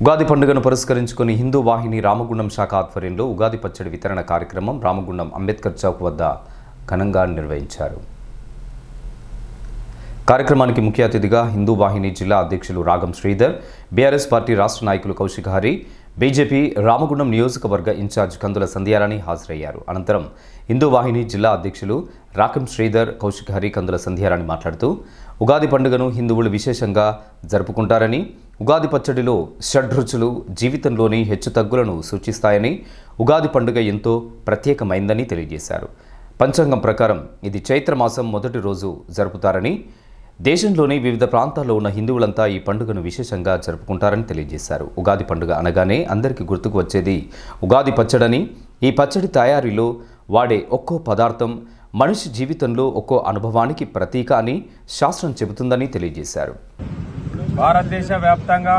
ఉగాది పండుగను పురస్కరించుకుని హిందూ వాహిని రామగుండం శాఖ ఆధ్వర్యంలో ఉగాది పచ్చడి వితరణ కార్యక్రమం రామగుండం అంబేద్కర్ చౌక్ వద్ద ఘనంగా నిర్వహించారు. కార్యక్రమానికి ముఖ్య అతిథిగా హిందూ వాహిని జిల్లా అధ్యక్షులు రాగం శ్రీధర్, బీఆర్ఎస్ పార్టీ రాష్ట్ర నాయకులు కౌశిక్ హరి, బీజేపీ రామగుండం నియోజకవర్గ ఇన్ఛార్జ్ కందుల సంధ్యారాణి హాజరయ్యారు. అనంతరం హిందూ వాహిని జిల్లా అధ్యక్షులు రాగం శ్రీధర్, కౌశిక్ హరి, కందుల సంధ్యారాణి మాట్లాడుతూ ఉగాది పండుగను హిందువులు విశేషంగా జరుపుకుంటారని, ఉగాది పచ్చడిలో షడ్రుచులు జీవితంలోని హెచ్చుతగ్గులను సూచిస్తాయని, ఉగాది పండుగ ఎంతో ప్రత్యేకమైందని తెలియజేశారు. పంచాంగం ప్రకారం ఇది చైత్రమాసం మొదటి రోజు జరుపుతారని, దేశంలోని వివిధ ప్రాంతాల్లో ఉన్న హిందువులంతా ఈ పండుగను విశేషంగా జరుపుకుంటారని తెలియజేశారు. ఉగాది పండుగ అనగానే అందరికీ గుర్తుకు వచ్చేది ఉగాది పచ్చడని, ఈ పచ్చడి తయారీలో వాడే ఒక్కో పదార్థం మనిషి జీవితంలో ఒక్కో అనుభవానికి ప్రతీక అని శాస్త్రం చెబుతుందని తెలియజేశారు. భారతదేశ వ్యాప్తంగా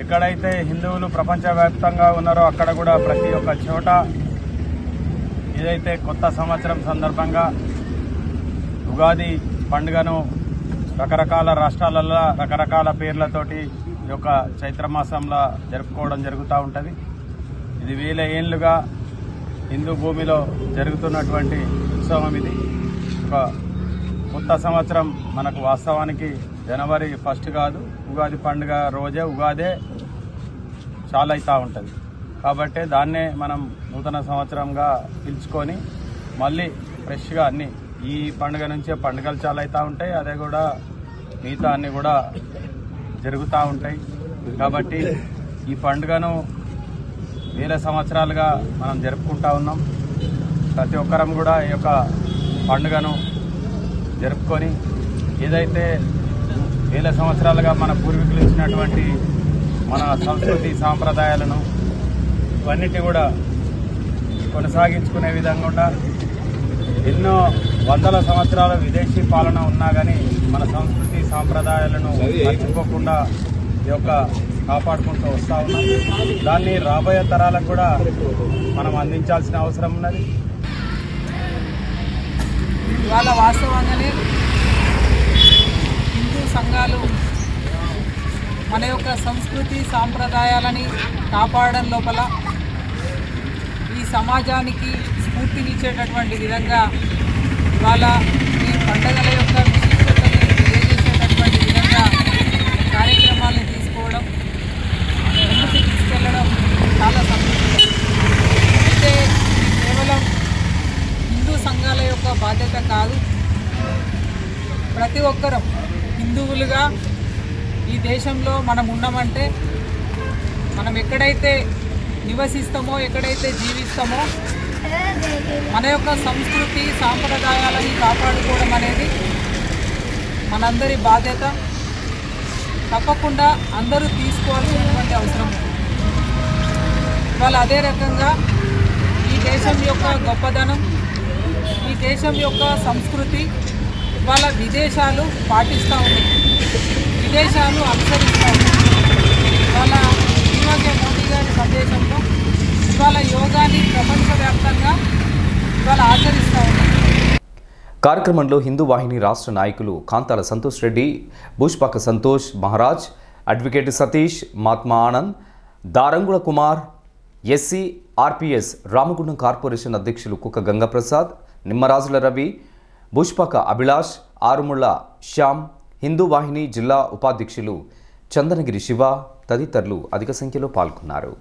ఎక్కడైతే హిందువులు ప్రపంచవ్యాప్తంగా ఉన్నారో అక్కడ కూడా ప్రతి ఒక్క చోట ఏదైతే కొత్త సంవత్సరం సందర్భంగా ఉగాది పండుగను రకరకాల రాష్ట్రాలలో రకరకాల పేర్లతోటి ఈ యొక్క చైత్రమాసంలో జరుపుకోవడం జరుగుతూ ఉంటుంది. ఇది వేల ఏళ్లుగా హిందూ భూమిలో జరుగుతున్నటువంటి ఉత్సవం. ఇది ఒక కొత్త సంవత్సరం మనకు వాస్తవానికి జనవరి 1 కాదు, ఉగాది పండుగ రోజే ఉగాదే చాలా అవుతూ ఉంటుంది. కాబట్టి దాన్నే మనం నూతన సంవత్సరంగా పిలుచుకొని మళ్ళీ ఫ్రెష్గా అన్నీ ఈ పండుగ నుంచే పండుగలు చాలా అవుతూ ఉంటాయి, అదే కూడా మిగతా అన్నీ కూడా జరుగుతూ ఉంటాయి. కాబట్టి ఈ పండుగను వేల సంవత్సరాలుగా మనం జరుపుకుంటూ ఉన్నాం. ప్రతి ఒక్కరం కూడా ఈ యొక్క పండుగను జరుపుకొని ఏదైతే వేల సంవత్సరాలుగా మన పూర్వీకులు ఇచ్చినటువంటి మన సంస్కృతి సాంప్రదాయాలను ఇవన్నిటి కూడా కొనసాగించుకునే విధంగా ఎన్నో వందల సంవత్సరాల విదేశీ పాలన ఉన్నా కానీ మన సంస్కృతి సాంప్రదాయాలను మర్చిపోకుండా ఈ యొక్క కాపాడుకుంటూ వస్తూ ఉన్నాం. దాన్ని రాబోయే తరాలకు కూడా మనం అందించాల్సిన అవసరం ఉన్నది. ఇవాళ వాస్తవంగానే హిందూ సంఘాలు మన యొక్క సంస్కృతి సాంప్రదాయాలని కాపాడడం లోపల ఈ సమాజానికి స్ఫూర్తినిచ్చేటటువంటి విధంగా ఇవాళ ఈ పండుగల యొక్క విశిష్టతని తెలియజేసేటటువంటి విధంగా కార్యక్రమాలను తీసుకోవడం, ముందుకు తీసుకెళ్లడం చాలా సంతోషం. అయితే కేవలం హిందూ సంఘాల యొక్క బాధ్యత కాదు, ప్రతి ఒక్కరం హిందువులుగా ఈ దేశంలో మనం ఉన్నామంటే మనం ఎక్కడైతే నివసిస్తామో, ఎక్కడైతే జీవిస్తామో మన యొక్క సంస్కృతి సాంప్రదాయాలని కాపాడుకోవడం అనేది మనందరి బాధ్యత. తప్పకుండా అందరూ తీసుకోవాల్సినటువంటి అవసరం. ఇవాళ అదే రకంగా ఈ దేశం యొక్క గొప్పదనం, ఈ దేశం యొక్క సంస్కృతి ఇవాళ విదేశాలు పాటిస్తూ ఉన్నాయి, విదేశాలు అనుసరిస్తూ ఉన్నాయి. ఇవాళ ఈరోజే మోదీ గారి సందేశంలో ఇవాళ యోగాని ప్రపంచవ్యాప్తంగా ఇవాళ ఆచరిస్తూ ఉన్నాయి. కార్యక్రమంలో హిందూ వాహిని రాష్ట్ర నాయకులు Kantala Santosh Reddy, Bhushpaka Santosh Maharaj, advocate Satish, Mahatma Anand, Darangula Kumar, SC RPS Ramagundam corporation అధ్యక్షులు కుక్క గంగాప్రసాద్, నిమ్మరాజుల రవి, భూష్పాక అభిలాష్, ఆరుముళ్ల శ్యామ్, హిందూ వాహిని జిల్లా ఉపాధ్యక్షులు చందనగిరి శివ తదితరులు అధిక సంఖ్యలో పాల్గొన్నారు.